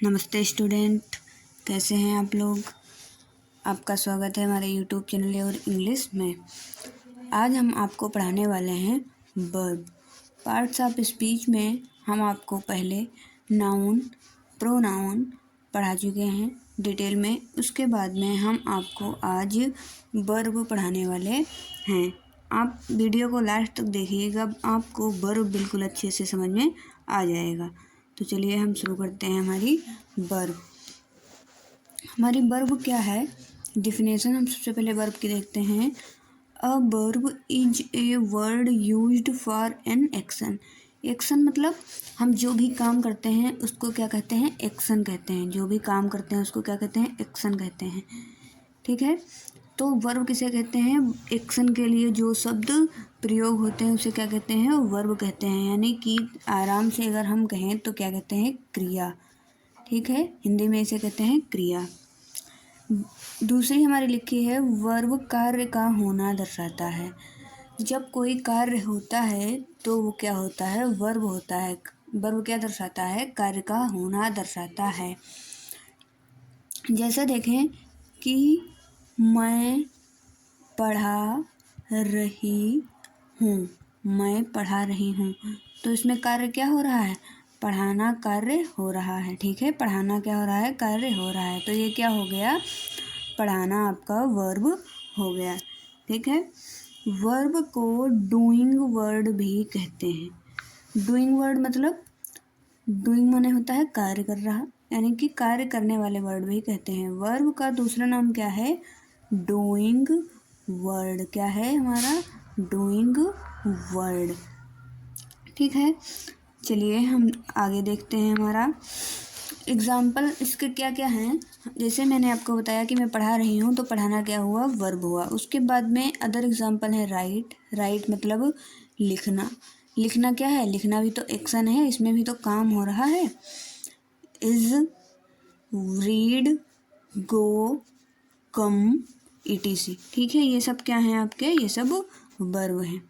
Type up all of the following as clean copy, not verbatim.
नमस्ते स्टूडेंट, कैसे हैं आप लोग। आपका स्वागत है हमारे यूट्यूब चैनल और इंग्लिश में। आज हम आपको पढ़ाने वाले हैं वर्ब। पार्ट्स ऑफ स्पीच में हम आपको पहले नाउन, प्रोनाउन पढ़ा चुके हैं डिटेल में। उसके बाद में हम आपको आज वर्ब पढ़ाने वाले हैं। आप वीडियो को लास्ट तक देखिएगा, आपको वर्ब बिल्कुल अच्छे से समझ में आ जाएगा। तो चलिए हम शुरू करते हैं हमारी वर्ब। हमारी वर्ब क्या है, डिफिनेशन हम सबसे पहले वर्ब की देखते हैं। A verb is a word used for an action. Action मतलब हम जो भी काम करते हैं उसको क्या कहते हैं, एक्शन कहते हैं। जो भी काम करते हैं उसको क्या कहते हैं, एक्शन कहते हैं। ठीक है, तो वर्ब किसे कहते हैं, एक्शन के लिए जो शब्द प्रयोग होते हैं उसे क्या कहते हैं, वर्ब कहते हैं। यानी कि आराम से अगर हम कहें तो क्या कहते हैं, क्रिया। ठीक है, हिंदी में इसे कहते हैं क्रिया। दूसरी हमारी लिखी है, वर्ब कार्य का होना दर्शाता है। जब कोई कार्य होता है तो वो क्या होता है, वर्ब होता है। वर्ब क्या दर्शाता है, कार्य का होना दर्शाता है। जैसा देखें कि मैं पढ़ा रही हूँ, मैं पढ़ा रही हूँ, तो इसमें कार्य क्या हो रहा है, पढ़ाना कार्य हो रहा है। ठीक है, पढ़ाना क्या हो रहा है, कार्य हो रहा है। तो ये क्या हो गया, पढ़ाना आपका वर्ब हो गया। ठीक है, वर्ब को डूइंग वर्ड भी कहते हैं। डूइंग वर्ड मतलब डूइंग माने होता है कार्य कर रहा, यानी कि कार्य करने वाले वर्ड भी कहते हैं। वर्ब का दूसरा नाम क्या है, डूइंग वर्ड। क्या है हमारा, डूइंग वर्ड। ठीक है, चलिए हम आगे देखते हैं हमारा एग्जाम्पल इसके क्या क्या हैं। जैसे मैंने आपको बताया कि मैं पढ़ा रही हूँ, तो पढ़ाना क्या हुआ, वर्ब हुआ। उसके बाद में अदर एग्जाम्पल है राइट। राइट मतलब लिखना। लिखना क्या है, लिखना भी तो एक्शन है, इसमें भी तो काम हो रहा है। Is, read, go, come, etc। ठीक है, ये सब क्या हैं आपके, ये सब वर्ब हैं।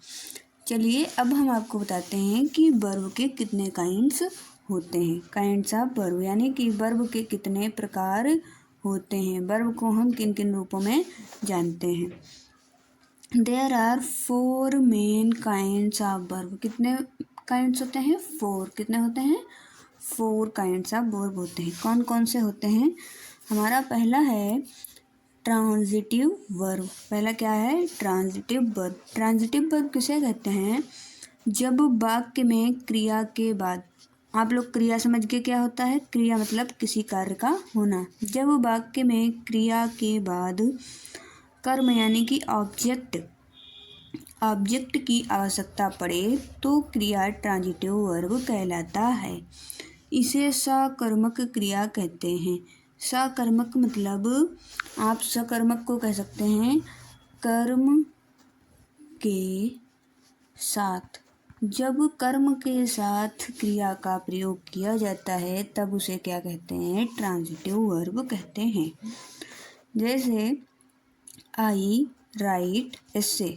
चलिए अब हम आपको बताते हैं कि वर्ब के कितने काइंड्स होते हैं। काइंड्स ऑफ वर्ब यानी कि वर्ब के कितने प्रकार होते हैं। वर्ब को हम किन किन रूपों में जानते हैं। There are 4 main kinds of verb. कितने काइंड्स होते हैं, 4। कितने होते हैं, 4 काइंड्स ऑफ वर्ब होते हैं। कौन कौन से होते हैं, हमारा पहला है ट्रांजिटिव वर्ब। पहला क्या है, ट्रांजिटिव वर्ब। ट्रांजिटिव वर्ब किसे कहते हैं, जब वाक्य में क्रिया के बाद, आप लोग क्रिया समझ के क्या होता है, क्रिया मतलब किसी कार्य का होना। जब वाक्य में क्रिया के बाद कर्म यानी कि ऑब्जेक्ट की आवश्यकता पड़े तो क्रिया ट्रांजिटिव वर्ब कहलाता है। इसे सकर्मक क्रिया कहते हैं। सकर्मक मतलब आप सकर्मक को कह सकते हैं कर्म के साथ। जब कर्म के साथ क्रिया का प्रयोग किया जाता है तब उसे क्या कहते हैं, ट्रांजिटिव वर्ब कहते हैं। जैसे आई राइट एसे।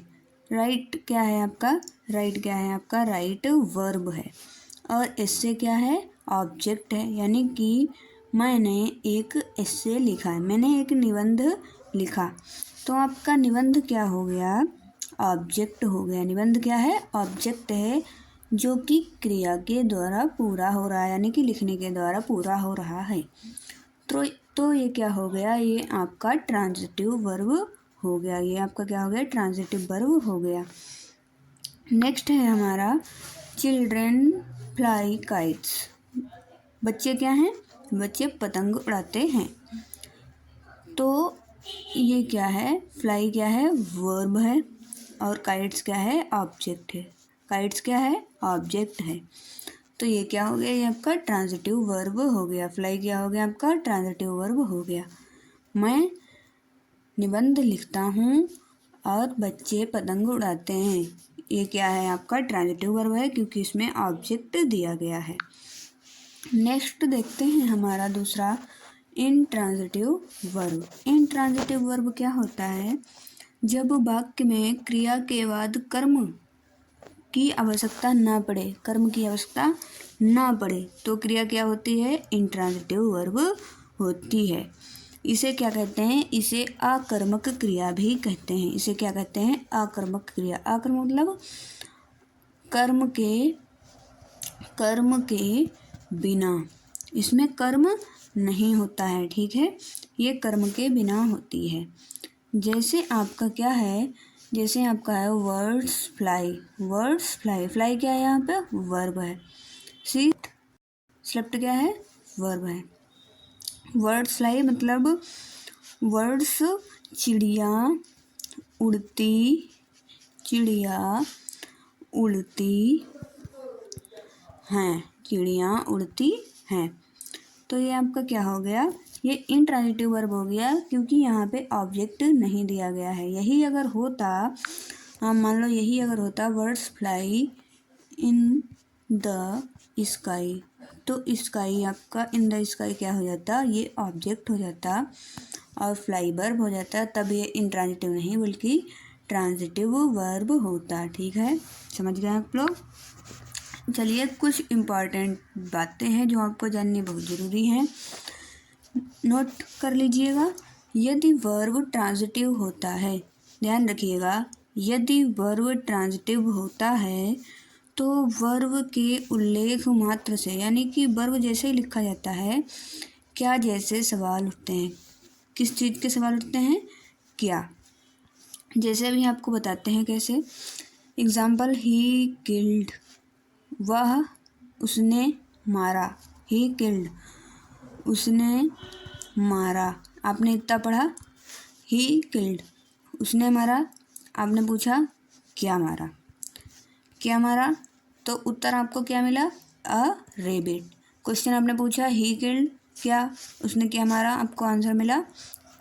राइट क्या है आपका, राइट क्या है आपका, राइट वर्ब है। और एसे क्या है, ऑब्जेक्ट है। यानी कि मैंने एक एसे लिखा है, मैंने एक निबंध लिखा, तो आपका निबंध क्या हो गया, ऑब्जेक्ट हो गया। निबंध क्या है, ऑब्जेक्ट है, जो कि क्रिया के द्वारा पूरा हो रहा है, यानी कि लिखने के द्वारा पूरा हो रहा है। तो ये क्या हो गया, ये आपका ट्रांजिटिव वर्ब हो गया। ये आपका क्या हो गया, ट्रांजिटिव वर्ब हो गया। नेक्स्ट है हमारा चिल्ड्रन फ्लाई काइट्स। बच्चे क्या हैं, बच्चे पतंग उड़ाते हैं। तो ये क्या है, फ्लाई क्या है, वर्ब है, और काइट्स क्या है, ऑब्जेक्ट है। काइट्स क्या है, ऑब्जेक्ट है। तो ये क्या हो गया, ये आपका ट्रांजिटिव वर्ब हो गया। फ्लाई क्या हो गया, आपका ट्रांजिटिव वर्ब हो गया। मैं निबंध लिखता हूँ और बच्चे पतंग उड़ाते हैं। ये क्या है, आपका ट्रांजिटिव वर्ब है, क्योंकि इसमें ऑब्जेक्ट दिया गया है। नेक्स्ट देखते हैं हमारा दूसरा इंट्रांजिटिव वर्ब। इंट्रांजिटिव वर्ब क्या होता है, जब वाक्य में क्रिया के बाद कर्म की आवश्यकता ना पड़े, कर्म की आवश्यकता ना पड़े तो क्रिया क्या होती है, इंट्रांजिटिव वर्ब होती है। इसे क्या कहते हैं, इसे आकर्मक क्रिया भी कहते हैं। इसे क्या कहते हैं, आकर्मक क्रिया। आकर्मक मतलब कर्म के बिना, इसमें कर्म नहीं होता है, ठीक है, ये कर्म के बिना होती है। जैसे आपका क्या है, जैसे आपका है words fly, words fly, fly क्या है यहाँ पे, वर्ब है। सीट स्लेप्ट क्या है, वर्ब है। वर्ड्स फ्लाई मतलब वर्ड्स चिड़िया उड़ती, चिड़िया उड़ती हैं, चिड़िया उड़ती हैं। तो ये आपका क्या हो गया, ये इंट्रांजिटिव वर्ब हो गया क्योंकि यहाँ पे ऑब्जेक्ट नहीं दिया गया है। यही अगर होता, हाँ मान लो यही अगर होता words fly in the sky, तो स्काई आपका इन द स्काई क्या हो जाता, ये ऑब्जेक्ट हो जाता और फ्लाई वर्ब हो जाता, तब ये इंट्रांजिटिव नहीं बल्कि ट्रांजिटिव वर्ब होता। ठीक है, समझ गए आप लोग। चलिए कुछ इम्पॉर्टेंट बातें हैं जो आपको जाननी बहुत ज़रूरी है, नोट कर लीजिएगा। यदि वर्ब ट्रांजिटिव होता है, ध्यान रखिएगा, यदि वर्ब ट्रांजिटिव होता है तो वर्ब के उल्लेख मात्र से, यानी कि वर्ब जैसे ही लिखा जाता है, क्या जैसे सवाल उठते हैं। किस चीज़ के सवाल उठते हैं, क्या। जैसे अभी आपको बताते हैं कैसे। एग्जाम्पल, ही किल्ड, वह उसने मारा, ही किल्ड उसने मारा। आपने इतना पढ़ा, ही किल्ड उसने मारा, आपने पूछा क्या मारा, क्या मारा, तो उत्तर आपको क्या मिला, अ रेबिट। क्वेश्चन आपने पूछा ही किल्ड क्या, उसने क्या मारा, आपको आंसर मिला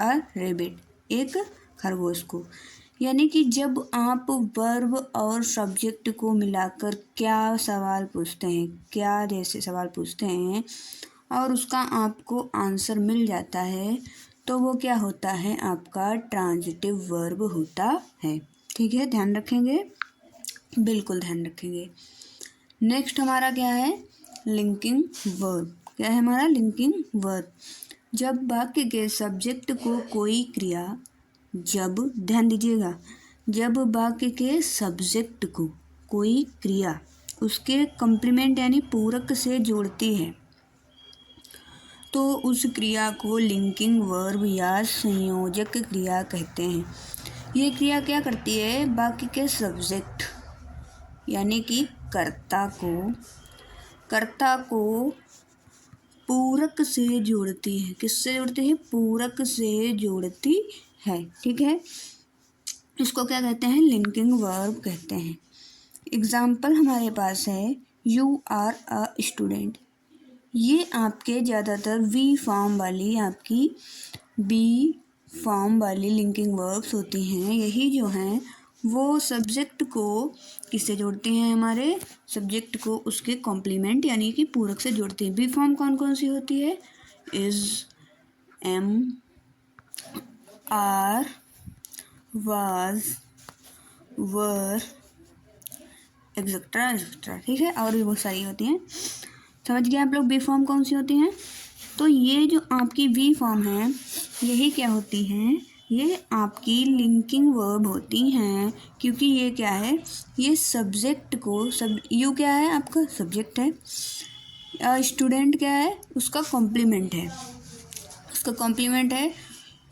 अ रेबिट, एक खरगोश को। यानी कि जब आप वर्ब और सब्जेक्ट को मिलाकर क्या सवाल पूछते हैं, क्या जैसे सवाल पूछते हैं और उसका आपको आंसर मिल जाता है, तो वो क्या होता है, आपका ट्रांजिटिव वर्ब होता है। ठीक है, ध्यान रखेंगे, बिल्कुल ध्यान रखेंगे। नेक्स्ट हमारा क्या है, लिंकिंग वर्ब। क्या है हमारा, लिंकिंग वर्ब। जब वाक्य के सब्जेक्ट को कोई क्रिया, जब ध्यान दीजिएगा, जब वाक्य के सब्जेक्ट को कोई क्रिया उसके कॉम्प्लीमेंट यानी पूरक से जोड़ती है तो उस क्रिया को लिंकिंग वर्ब या संयोजक क्रिया कहते हैं। ये क्रिया क्या करती है, वाक्य के सब्जेक्ट यानी कि कर्ता को पूरक से जोड़ती है। किससे जोड़ती है, पूरक से जोड़ती है। ठीक है, इसको क्या कहते हैं, लिंकिंग वर्ब कहते हैं। एग्जाम्पल हमारे पास है, यू आर अ स्टूडेंट। ये आपके ज़्यादातर वी फॉर्म वाली, आपकी बी फॉर्म वाली लिंकिंग वर्ब्स होती हैं। यही जो हैं वो सब्जेक्ट को किससे जोड़ती हैं, हमारे सब्जेक्ट को उसके कॉम्प्लीमेंट यानी कि पूरक से जोड़ती हैं। बी फॉर्म कौन कौन सी होती है, is, am, are, was, were, et cetera et cetera. ठीक है, और भी बहुत सारी होती हैं। समझ गए आप लोग बी फॉर्म कौन सी होती हैं। तो ये जो आपकी वी फॉर्म है, यही क्या होती हैं, ये आपकी लिंकिंग वर्ब होती हैं, क्योंकि ये क्या है, ये सब्जेक्ट को, यू क्या है, आपका सब्जेक्ट है, स्टूडेंट क्या है, उसका कॉम्प्लीमेंट है, उसका कॉम्प्लीमेंट है।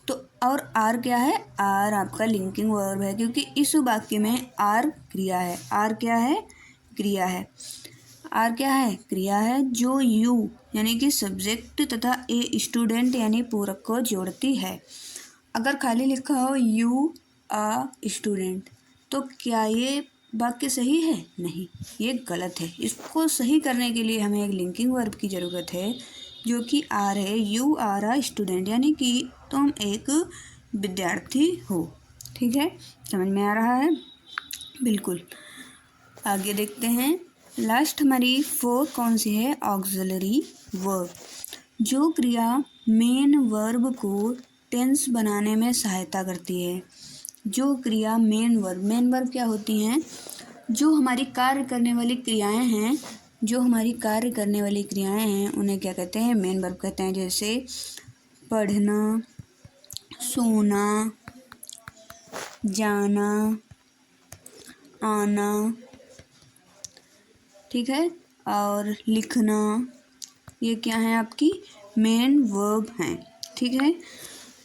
तो और आर क्या है, आर आपका लिंकिंग वर्ब है, क्योंकि इस वाक्य में आर क्रिया है। आर क्या है, क्रिया है। आर क्या है, क्रिया है जो यू यानी कि सब्जेक्ट तथा ए स्टूडेंट यानी पूरक को जोड़ती है। अगर खाली लिखा हो यू आ स्टूडेंट, तो क्या ये वाक्य सही है, नहीं, ये गलत है। इसको सही करने के लिए हमें एक लिंकिंग वर्ब की ज़रूरत है जो कि आर है, यू आर आ स्टूडेंट, यानी कि तुम एक विद्यार्थी हो। ठीक है, समझ में आ रहा है, बिल्कुल। आगे देखते हैं, लास्ट हमारी फोर्थ कौन सी है, ऑक्सिलरी वर्ब। जो क्रिया मेन वर्ब को टेंस बनाने में सहायता करती है। जो क्रिया मेन वर्ब क्या होती हैं, जो हमारी कार्य करने वाली क्रियाएं हैं, उन्हें क्या कहते हैं? मेन वर्ब कहते हैं। जैसे पढ़ना, सोना, जाना, आना, ठीक है, और लिखना, ये क्या है? आपकी मेन वर्ब हैं, ठीक है।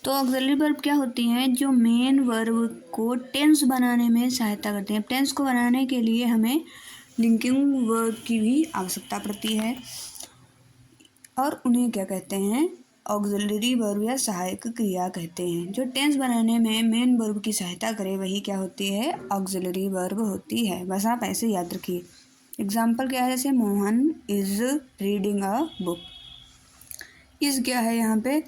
तो ऑक्सिलरी वर्ब क्या होती हैं? जो मेन वर्ब को टेंस बनाने में सहायता करते हैं। टेंस को बनाने के लिए हमें लिंकिंग वर्ब की भी आवश्यकता पड़ती है, और उन्हें क्या कहते हैं? ऑक्सिलरी वर्ब या सहायक क्रिया कहते हैं। जो टेंस बनाने में मेन वर्ब की सहायता करे वही क्या होती है? ऑक्सिलरी वर्ब होती है। बस आप ऐसे याद रखिए। एग्जाम्पल क्या है? जैसे Mohan is reading a book. Is क्या है यहाँ पे?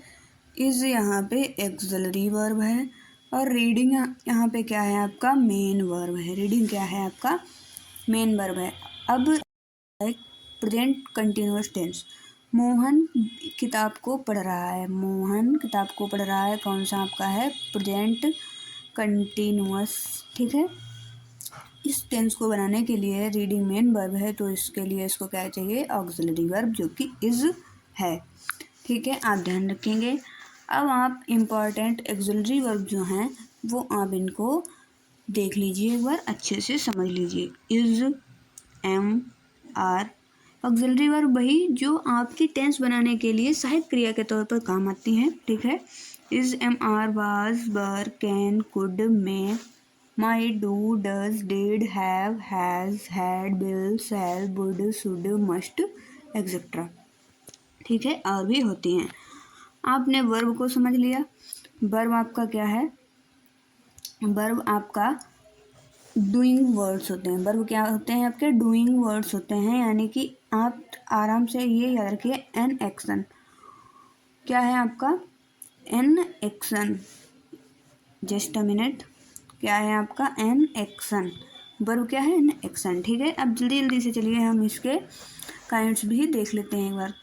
इज यहाँ पे ऑक्सिलरी वर्ब है, और रीडिंग यहाँ पे क्या है? आपका मेन वर्ब है। रीडिंग क्या है? आपका मेन वर्ब है। अब प्रेजेंट कंटिन्यूअस टेंस। मोहन किताब को पढ़ रहा है। मोहन किताब को पढ़ रहा है, कौन सा आपका है? प्रेजेंट कंटिन्यूअस, ठीक है। इस टेंस को बनाने के लिए रीडिंग मेन वर्ब है, तो इसके लिए इसको क्या चाहिए? ऑक्सिलरी वर्ब, जो कि इज है, ठीक है। आप ध्यान रखेंगे। अब आप इम्पॉर्टेंट ऑक्सिलरी वर्ब जो हैं वो आप इनको देख लीजिए, एक बार अच्छे से समझ लीजिए। Is, am, are. Auxiliary verb वही जो आपकी टेंस बनाने के लिए सहायक क्रिया के तौर पर काम आती हैं, ठीक है। Is, am, are, was, were, can, could, may, might, do, does, did, have, has, had, will, shall, would, should, must, et cetera, ठीक है, और भी होती हैं। आपने वर्ब को समझ लिया। वर्ब आपका क्या है? वर्ब आपका डूइंग वर्ड्स होते हैं। वर्ब क्या होते हैं? आपके डूइंग वर्ड्स होते हैं, यानी कि आप आराम से ये याद रखिए, एन एक्शन क्या है आपका? An action, just a minute, क्या है आपका? An action. वर्ब क्या है? एन एक्शन, ठीक है। अब जल्दी जल्दी से चलिए हम इसके काइंड्स भी देख लेते हैं एक बार।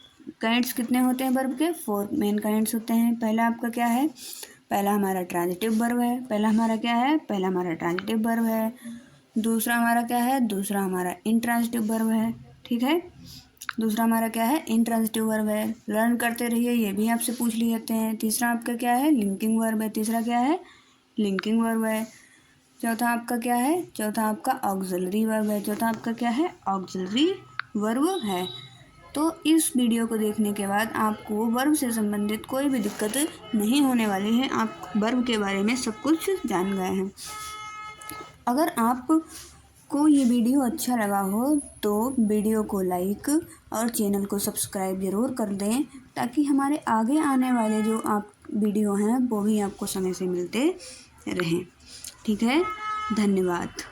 काइंड्स कितने होते हैं वर्ब के? 4 मेन काइंड्स होते हैं। पहला आपका क्या है? पहला हमारा ट्रांजिटिव वर्ब है। पहला हमारा ट्रांजिटिव वर्ब है। दूसरा हमारा क्या है? दूसरा हमारा इंट्रांजिटिव वर्ब है, ठीक है। दूसरा हमारा क्या है? इंट्रांजिटिव वर्ब है। लर्न करते रहिए, ये भी आपसे पूछ लिए जाते हैं। तीसरा आपका क्या है? लिंकिंग वर्ब है। तीसरा क्या है? लिंकिंग वर्ब है। चौथा आपका क्या है? चौथा आपका ऑक्सिलरी वर्ब है। चौथा आपका क्या है? ऑक्सिलरी वर्ब है। तो इस वीडियो को देखने के बाद आपको वर्ब से संबंधित कोई भी दिक्कत नहीं होने वाली है। आप वर्ब के बारे में सब कुछ जान गए हैं। अगर आपको ये वीडियो अच्छा लगा हो तो वीडियो को लाइक और चैनल को सब्सक्राइब ज़रूर कर दें, ताकि हमारे आगे आने वाले जो आप वीडियो हैं वो भी आपको समय से मिलते रहें, ठीक है। धन्यवाद।